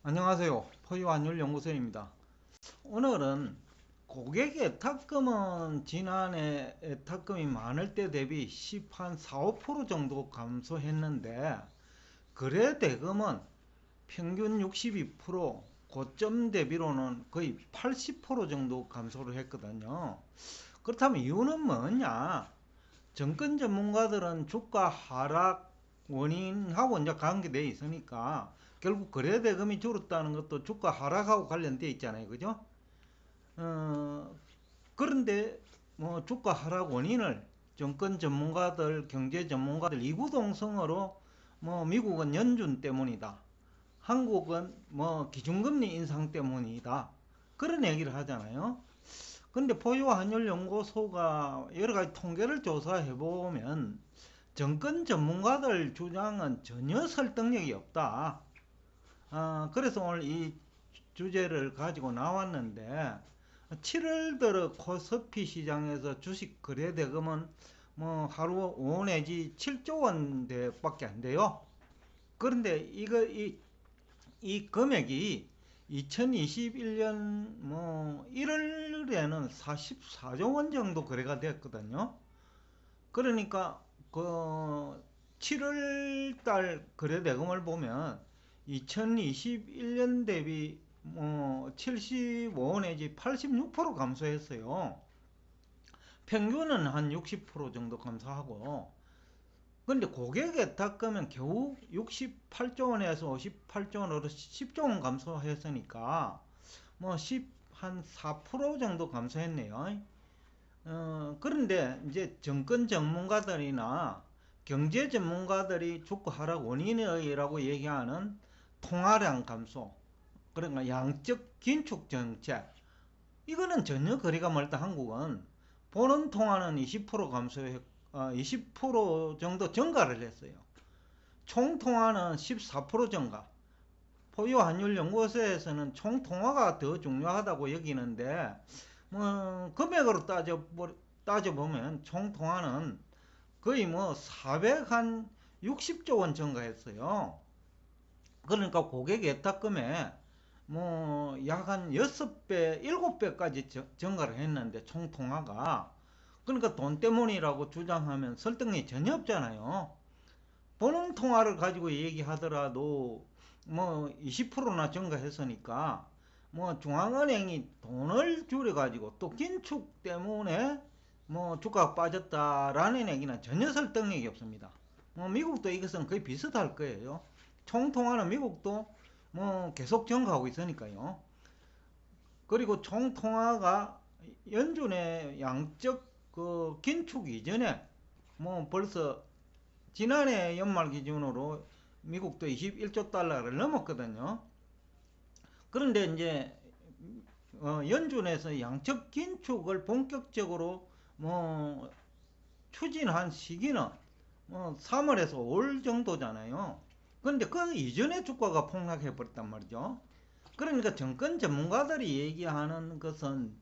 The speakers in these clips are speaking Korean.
안녕하세요. 포유환율연구소입니다. 오늘은 고객의 예탁금은 지난해 예탁금이 많을 때 대비 10한 4, 5% 정도 감소했는데 거래 대금은 평균 62%, 고점 대비로는 거의 80% 정도 감소를 했거든요. 그렇다면 이유는 뭐냐? 정권 전문가들은 주가 하락 원인하고 이제 관계되어 있으니까 결국 거래대금이 줄었다는 것도 주가 하락하고 관련되어 있잖아요. 그죠? 그런데 뭐 주가 하락 원인을 정권 전문가들, 경제 전문가들 이구동성으로 뭐 미국은 연준 때문이다. 한국은 뭐 기준금리 인상 때문이다. 그런 얘기를 하잖아요. 근데 포유환율연구소가 여러 가지 통계를 조사해 보면 정권 전문가들 주장은 전혀 설득력이 없다. 그래서 오늘 이 주제를 가지고 나왔는데 7월 들어 코스피 시장에서 주식 거래 대금은 뭐 하루 5 내지 7조 원대밖에 안 돼요. 그런데 이 금액이 2021년 뭐 1월에는 44조 원 정도 거래가 됐거든요. 그러니까 그 7월 달 거래 대금을 보면 2021년 대비 뭐 75 내지 86% 감소했어요. 평균은 한 60% 정도 감소하고, 근데 고객 예탁금은 겨우 68조 원에서 58조 원으로 10조 원 감소했으니까 뭐 10, 한 4% 정도 감소했네요. 그런데 이제 정권 전문가들이나 경제 전문가들이 주가 하락 원인이라고 얘기하는 통화량 감소, 그러니까 양적 긴축 정책, 이거는 전혀 거리가 멀다. 한국은 보는 통화는 20% 감소했, 20% 정도 증가를 했어요. 총 통화는 14% 증가. 포유환율연구소에서는 총 통화가 더 중요하다고 여기는데, 뭐 금액으로 따져보면 총 통화는 거의 뭐 460조 원 증가했어요. 그러니까 고객 예탁금에 뭐 약 한 6배, 7배까지 증가를 했는데 총 통화가, 그러니까 돈 때문이라고 주장하면 설득력이 전혀 없잖아요. 보는 통화를 가지고 얘기하더라도 뭐 20%나 증가했으니까 뭐 중앙은행이 돈을 줄여가지고 또 긴축 때문에 뭐 주가가 빠졌다라는 얘기는 전혀 설득력이 없습니다. 뭐 미국도 이것은 거의 비슷할 거예요. 총통화는 미국도 뭐 계속 증가하고 있으니까요. 그리고 총통화가 연준의 양적 그 긴축 이전에 뭐 벌써 지난해 연말 기준으로 미국도 21조 달러를 넘었거든요. 그런데 이제 연준에서 양적 긴축을 본격적으로 뭐 추진한 시기는 뭐 3월에서 5월 정도잖아요. 그런데 그 이전에 주가가 폭락해 버렸단 말이죠. 그러니까 정권 전문가들이 얘기하는 것은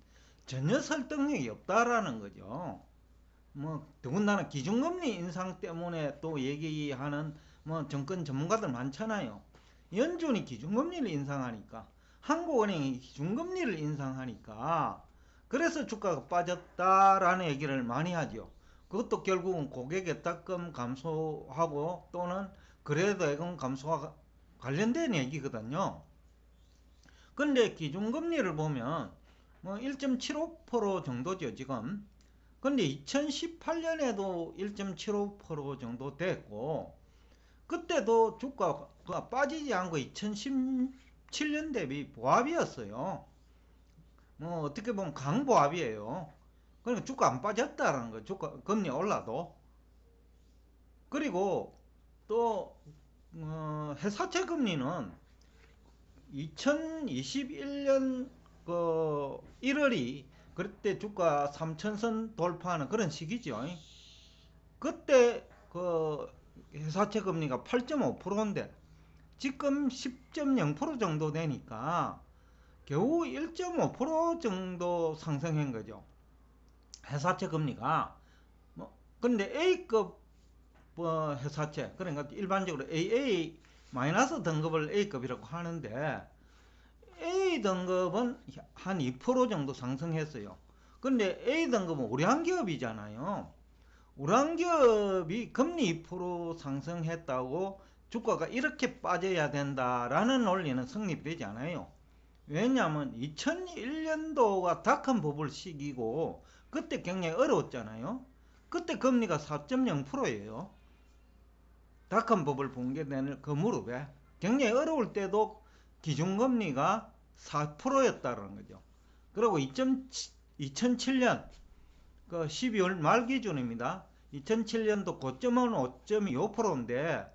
전혀 설득력이 없다라는 거죠. 뭐 더군다나 기준금리 인상 때문에 또 얘기하는 뭐 정권 전문가들 많잖아요. 연준이 기준금리를 인상하니까, 한국은행이 기준금리를 인상하니까 그래서 주가가 빠졌다라는 얘기를 많이 하죠. 그것도 결국은 고객 예탁금 감소하고 또는 거래대금 감소와 관련된 얘기거든요. 근데 기준금리를 보면 뭐 1.75% 정도죠 지금. 근데 2018년에도 1.75% 정도 됐고, 그때도 주가가 빠지지 않고 2017년 대비 보합이었어요. 뭐 어떻게 보면 강보합이에요. 그러니까 주가 안 빠졌다라는 거예요. 주가 금리 올라도. 그리고 또 회사채 금리는 2021년 그 1월이 그때 주가 3천선 돌파하는 그런 시기죠. 그때 그 회사채 금리가 8.5%인데 지금 10.0% 정도 되니까 겨우 1.5% 정도 상승한 거죠. 회사채 금리가. 뭐 근데 A급 회사채, 그러니까 일반적으로 AA 마이너스 등급을 A급이라고 하는데 A 등급은 한 2% 정도 상승했어요. 근데 A 등급은 우량기업이잖아요. 우량기업이 금리 2% 상승했다고 주가가 이렇게 빠져야 된다라는 논리는 성립되지 않아요. 왜냐하면 2001년도가 닷컴 버블 시기고 그때 굉장히 어려웠잖아요. 그때 금리가 4.0%예요. 닷컴 버블 붕괴되는 그 무렵에 굉장히 어려울 때도 기준금리가 4%였다는 거죠. 그리고 2007년 그 12월 말 기준입니다. 2007년도 고점은 5.25%인데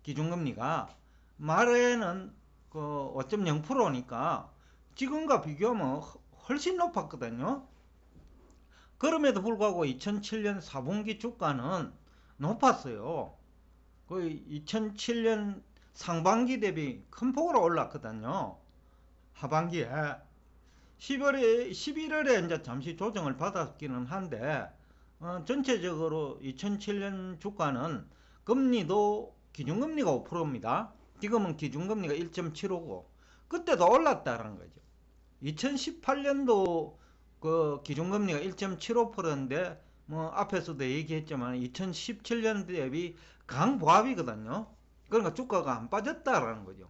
기준금리가 말에는 그 5.0%니까 지금과 비교하면 훨씬 높았거든요. 그럼에도 불구하고 2007년 4분기 주가는 높았어요. 거의 2007년 상반기 대비 큰 폭으로 올랐거든요. 하반기에 11월에 이제 잠시 조정을 받았기는 한데 전체적으로 2007년 주가는 금리도 기준금리가 5%입니다. 지금은 기준금리가 1.75고 그때도 올랐다는 거죠. 2018년도 그 기준금리가 1.75%인데 뭐 앞에서도 얘기했지만 2017년 대비 강보합이거든요. 그러니까 주가가 안 빠졌다라는 거죠.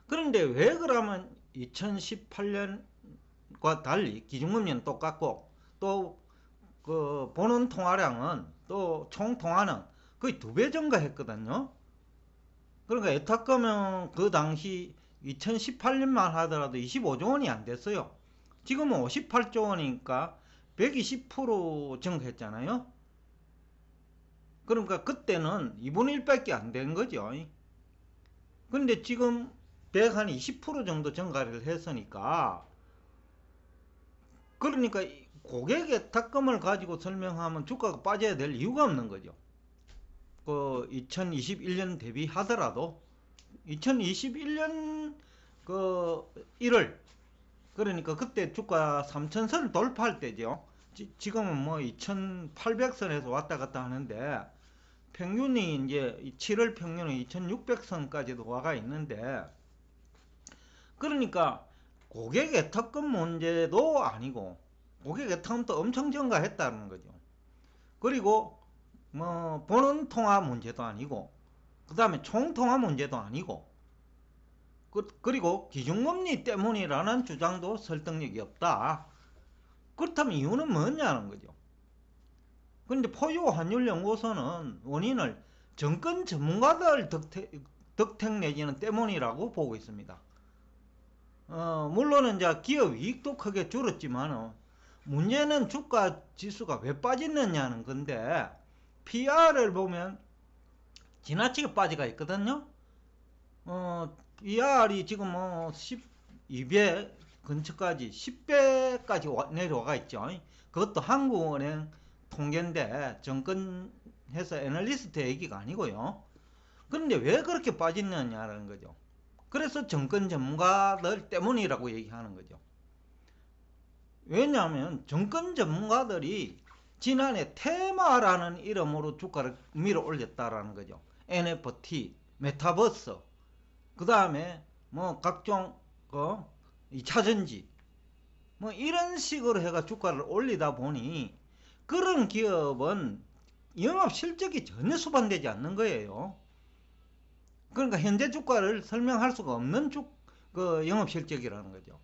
그런데 왜 그러면 2018년과 달리 기준금리는 똑같고 또 그 보는 통화량은 또 총 통화는 거의 2배 증가했거든요. 그러니까 에타컴은 그 당시 2018년만 하더라도 25조 원이 안 됐어요. 지금은 58조 원이니까 120% 증가했잖아요. 그러니까 그때는 2분의 1밖에 안 된 거죠. 근데 지금 120% 정도 증가를 했으니까 그러니까 고객의 탁금을 가지고 설명하면 주가가 빠져야 될 이유가 없는 거죠. 그 2021년 대비하더라도 2021년 그 1월 그러니까 그때 주가 3,000선을 돌파할 때죠. 지금은 뭐 2,800선에서 왔다 갔다 하는데 평균이 이제 7월 평균은 2,600선까지도 와가 있는데 그러니까 고객 애탁금 문제도 아니고 고객 애탁금도 엄청 증가했다는 거죠. 그리고 뭐 보는 통화 문제도 아니고 그 다음에 총통화 문제도 아니고 그리고 기준금리 때문이라는 주장도 설득력이 없다. 그렇다면 이유는 뭐냐는 거죠. 그런데 포유 환율연구소는 원인을 정권 전문가들 덕택 내지는 때문이라고 보고 있습니다. 물론 이제 기업 이익도 크게 줄었지만 문제는 주가 지수가 왜 빠졌느냐는 건데 PR을 보면 지나치게 빠져가 있거든요. PR이 지금 뭐 12배 근처까지 10배까지 내려와 있죠. 그것도 한국은행 통계인데 정권해서 애널리스트 얘기가 아니고요. 그런데 왜 그렇게 빠졌느냐는 거죠. 그래서 정권 전문가들 때문이라고 얘기하는 거죠. 왜냐하면 정권 전문가들이 지난해 테마라는 이름으로 주가를 밀어 올렸다라는 거죠. NFT, 메타버스, 그 다음에 뭐 각종 2차전지 뭐 이런 식으로 해가 주가를 올리다 보니 그런 기업은 영업 실적이 전혀 수반되지 않는 거예요. 그러니까 현재 주가를 설명할 수가 없는 그 영업 실적이라는 거죠.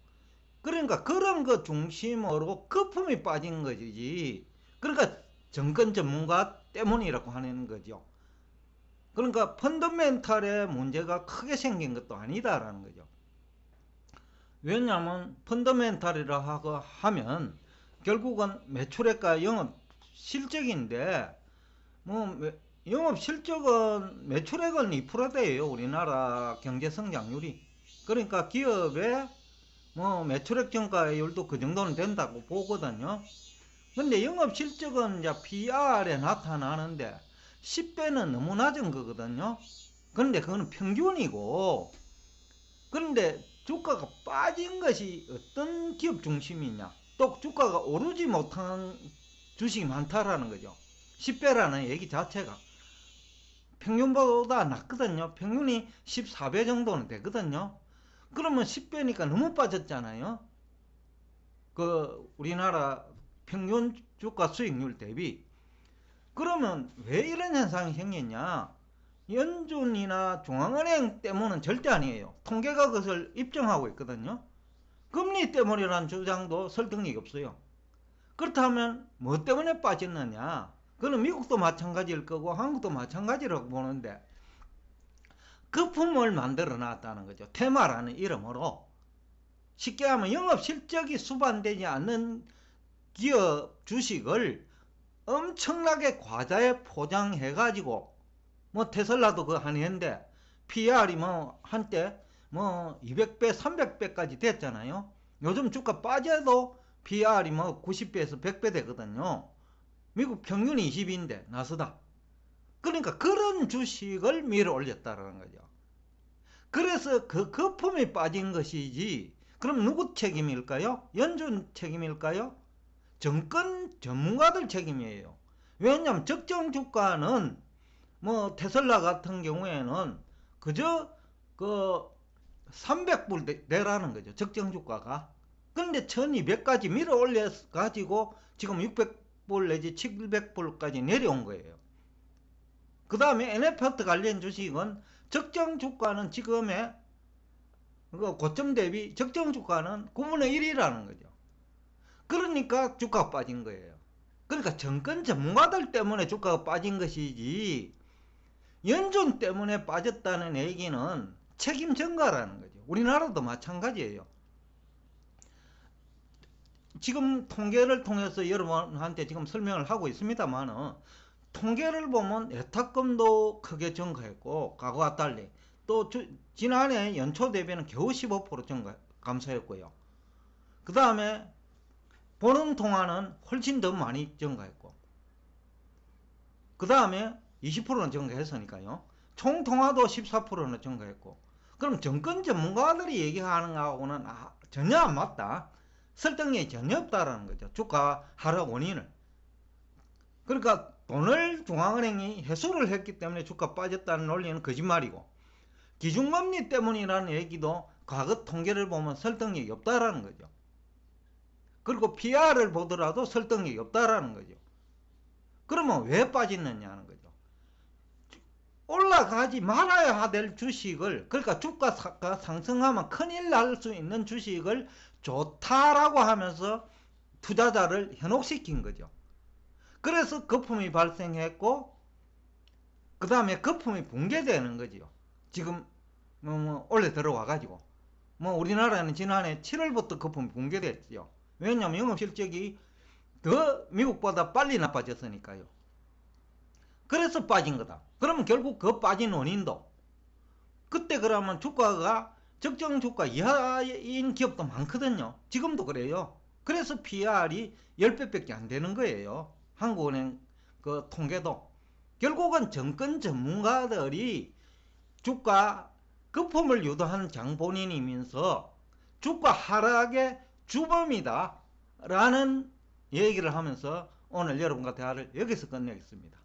그러니까 그런 거 중심으로 거품이 빠진 거지. 그러니까 정권 전문가 때문이라고 하는 거죠. 그러니까 펀더멘탈에 문제가 크게 생긴 것도 아니다라는 거죠. 왜냐하면 펀더멘탈이라 하고 하면 결국은 매출액과 영업 실적인데 뭐 영업 실적은 매출액은 2%대예요. 우리나라 경제 성장률이. 그러니까 기업의 뭐 매출액 증가율도 그 정도는 된다고 보거든요. 근데 영업 실적은 이제 PR에 나타나는데 10배는 너무 낮은 거거든요. 그런데 그거는 평균이고, 그런데 주가가 빠진 것이 어떤 기업 중심이냐, 또 주가가 오르지 못한 주식이 많다라는 거죠. 10배라는 얘기 자체가. 평균보다 낮거든요. 평균이 14배 정도는 되거든요. 그러면 10배니까 너무 빠졌잖아요. 그 우리나라 평균 주가 수익률 대비. 그러면 왜 이런 현상이 생겼냐? 연준이나 중앙은행 때문은 절대 아니에요. 통계가 그것을 입증하고 있거든요. 금리 때문이라는 주장도 설득력이 없어요. 그렇다면 뭐 때문에 빠졌느냐? 그건 미국도 마찬가지일 거고 한국도 마찬가지라고 보는데, 거품을 만들어 놨다는 거죠. 테마라는 이름으로. 쉽게 하면 영업 실적이 수반되지 않는 기업 주식을 엄청나게 과자에 포장해 가지고, 뭐 테슬라도 그 한해인데 PR이 뭐 한때 뭐 200배 300배까지 됐잖아요. 요즘 주가 빠져도 PR이 뭐 90배에서 100배 되거든요. 미국 평균이 20인데 나스닥. 그러니까 그런 주식을 밀어 올렸다라는 거죠. 그래서 그 거품이 빠진 것이지. 그럼 누구 책임일까요? 연준 책임일까요? 정권 전문가들 책임이에요. 왜냐하면 적정 주가는 뭐 테슬라 같은 경우에는 그저 그 300불 내라는 거죠. 적정 주가가. 그런데 1200까지 밀어 올려 가지고 지금 600불 내지 700불까지 내려온 거예요. 그 다음에 NF트 관련 주식은 적정 주가는 지금의 고점 대비 적정 주가는 9분의 1이라는 거죠. 그러니까 주가가 빠진 거예요. 그러니까 정권 전문가들 때문에 주가가 빠진 것이지 연준 때문에 빠졌다는 얘기는 책임 전가라는 거죠. 우리나라도 마찬가지예요. 지금 통계를 통해서 여러분한테 지금 설명을 하고 있습니다만은, 통계를 보면 예탁금도 크게 증가했고 과거와 달리, 또 지난해 연초 대비는 겨우 15% 감소했고요. 그 다음에 보는 동안은 훨씬 더 많이 증가했고, 그 다음에 20%는 증가했으니까요. 총 통화도 14%는 증가했고. 그럼 정권 전문가들이 얘기하는 거하고는 전혀 안 맞다. 설득력이 전혀 없다라는 거죠. 주가 하락 원인을. 그러니까 돈을 중앙은행이 회수를 했기 때문에 주가 빠졌다는 논리는 거짓말이고, 기준금리 때문이라는 얘기도 과거 통계를 보면 설득력이 없다라는 거죠. 그리고 PR을 보더라도 설득력이 없다라는 거죠. 그러면 왜 빠졌느냐는 거죠. 올라가지 말아야 될 주식을, 그러니까 주가가 상승하면 큰일 날 수 있는 주식을 좋다라고 하면서 투자자를 현혹시킨 거죠. 그래서 거품이 발생했고, 그 다음에 거품이 붕괴되는 거죠. 지금 올해 들어와 가지고 뭐 우리나라는 지난해 7월부터 거품이 붕괴됐죠. 왜냐하면 영업실적이 더 미국보다 빨리 나빠졌으니까요. 그래서 빠진 거다. 그러면 결국 그 빠진 원인도, 그때 그러면 주가가 적정 주가 이하인 기업도 많거든요. 지금도 그래요. 그래서 PR이 10배밖에 안 되는 거예요. 한국은행 그 통계도. 결국은 정권 전문가들이 주가 거품을 유도하는 장본인이면서 주가 하락의 주범이다 라는 얘기를 하면서 오늘 여러분과 대화를 여기서 끝내겠습니다.